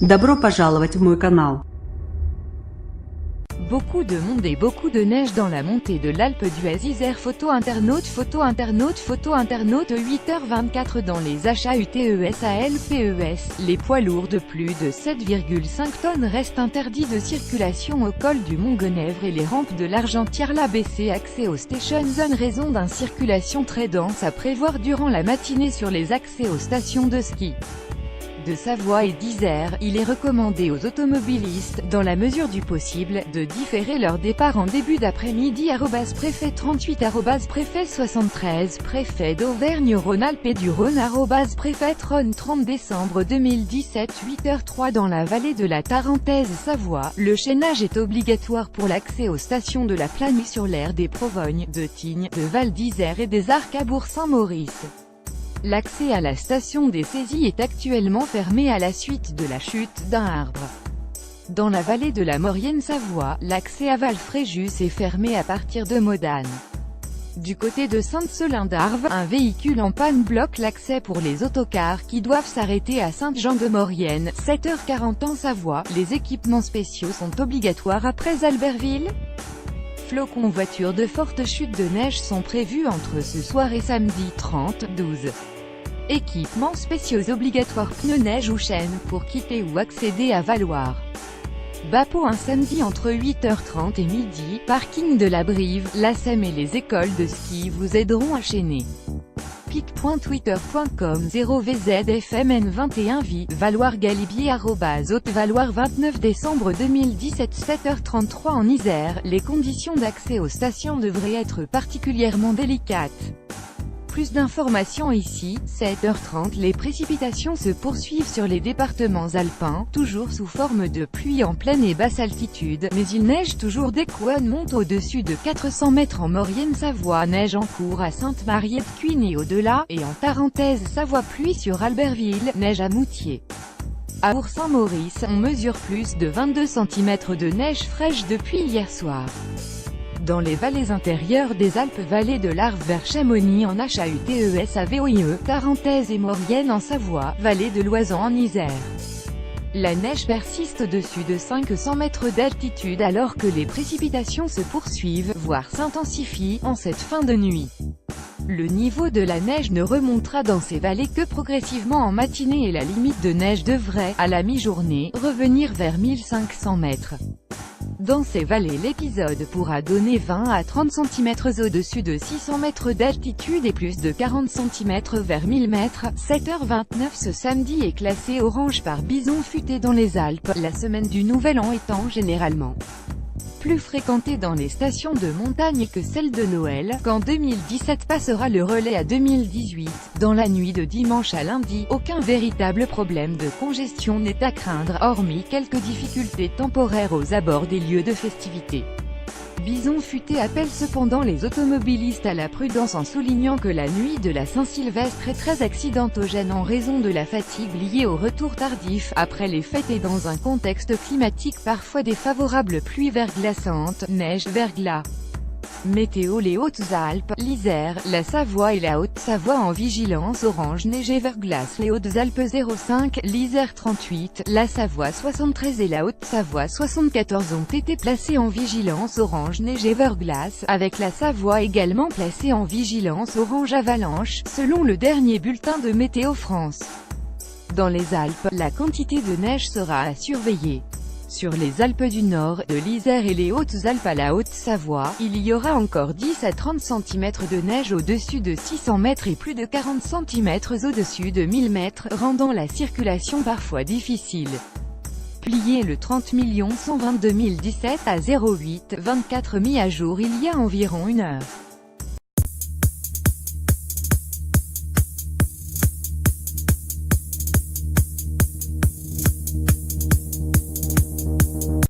Добро пожаловать в мой канал. Beaucoup de monde et beaucoup de neige dans la montée de l'Alpe d'Huez. Isère. Photo internaute 8h24 dans les HAUTESALPES. Les poids lourds de plus de 7,5 tonnes restent interdits de circulation au col du Mont Genèvre et les rampes de l'Argentière. L'ABC accès aux Station Zone. Raison d'une circulation très dense à prévoir durant la matinée sur les accès aux stations de ski de Savoie et d'Isère. Il est recommandé aux automobilistes, dans la mesure du possible, de différer leur départ en début d'après-midi. Préfet 38 préfet 73 préfet d'Auvergne-Rhône-Alpes et du Rhône préfet Rhône 30 décembre 2017 8h03 dans la vallée de la Tarentaise Savoie. Le chaînage est obligatoire pour l'accès aux stations de la Plagny-sur-l'Er, des Provognes, de Tignes, de Val d'Isère et des Arcs à Bourg-Saint-Maurice. L'accès à la station des Saisies est actuellement fermé à la suite de la chute d'un arbre. Dans la vallée de la Maurienne-Savoie, l'accès à Val-Fréjus est fermé à partir de Modane. Du côté de Sainte-Soline-d'Arve, un véhicule en panne bloque l'accès pour les autocars qui doivent s'arrêter à Sainte-Jean-de-Maurienne, 7h40 en Savoie. Les équipements spéciaux sont obligatoires après Albertville. Flocons voitures de fortes chutes de neige sont prévues entre ce soir et samedi 30/12. Équipements spéciaux obligatoires pneus neige ou chaînes pour quitter ou accéder à Valloire. Bapo un samedi entre 8h30 et midi, parking de la Brive, la SEM et les écoles de ski vous aideront à chaîner. pic.twitter.com 0VZFMN21 Valloire-Galibier @Haute-Valloire 29 décembre 2017 7h33 en Isère. Les conditions d'accès aux stations devraient être particulièrement délicates. Plus d'informations ici. 7h30 Les précipitations se poursuivent sur les départements alpins, toujours sous forme de pluie en pleine et basse altitude, mais il neige toujours. Des couronnes montent au-dessus de 400 mètres en Maurienne-Savoie, neige en cours à Sainte-Marie-de-Cuine et au-delà, et en Tarentaise Savoie pluie sur Albertville, neige à Moutier. À Bourg-Saint-Maurice, on mesure plus de 22 cm de neige fraîche depuis hier soir. Dans les vallées intérieures des Alpes, vallée de l'Arve vers Chamonix en HAUTESAVOIE, Tarentaise et Maurienne en Savoie, vallée de l'Oisan en Isère. La neige persiste au-dessus de 500 mètres d'altitude alors que les précipitations se poursuivent, voire s'intensifient, en cette fin de nuit. Le niveau de la neige ne remontera dans ces vallées que progressivement en matinée et la limite de neige devrait, à la mi-journée, revenir vers 1500 mètres. Dans ces vallées l'épisode pourra donner 20 à 30 cm au-dessus de 600 mètres d'altitude et plus de 40 cm vers 1000 mètres. 7h29 Ce samedi est classé orange par bison futé dans les Alpes, la semaine du Nouvel An étant généralement plus fréquentée dans les stations de montagne que celle de Noël, quand 2017 passera le relais à 2018. Dans la nuit de dimanche à lundi, aucun véritable problème de congestion n'est à craindre, hormis quelques difficultés temporaires aux abords des lieux de festivités. Bison futé appelle cependant les automobilistes à la prudence en soulignant que la nuit de la Saint-Sylvestre est très accidentogène en raison de la fatigue liée au retour tardif après les fêtes et dans un contexte climatique parfois défavorable. Pluie verglaçante, neige, verglas. Météo Les Hautes-Alpes, l'Isère, la Savoie et la Haute-Savoie en vigilance orange neige et verglas. Les Hautes-Alpes 05, l'Isère 38, la Savoie 73 et la Haute-Savoie 74 ont été placés en vigilance orange neige et verglas, avec la Savoie également placée en vigilance orange avalanche, selon le dernier bulletin de Météo France. Dans les Alpes, la quantité de neige sera à surveiller. Sur les Alpes du Nord, de l'Isère et les Hautes-Alpes à la Haute-Savoie, il y aura encore 10 à 30 cm de neige au-dessus de 600 mètres et plus de 40 cm au-dessus de 1000 mètres, rendant la circulation parfois difficile. Plié le 30 122 017 à 08 24 mis à jour il y a environ une heure.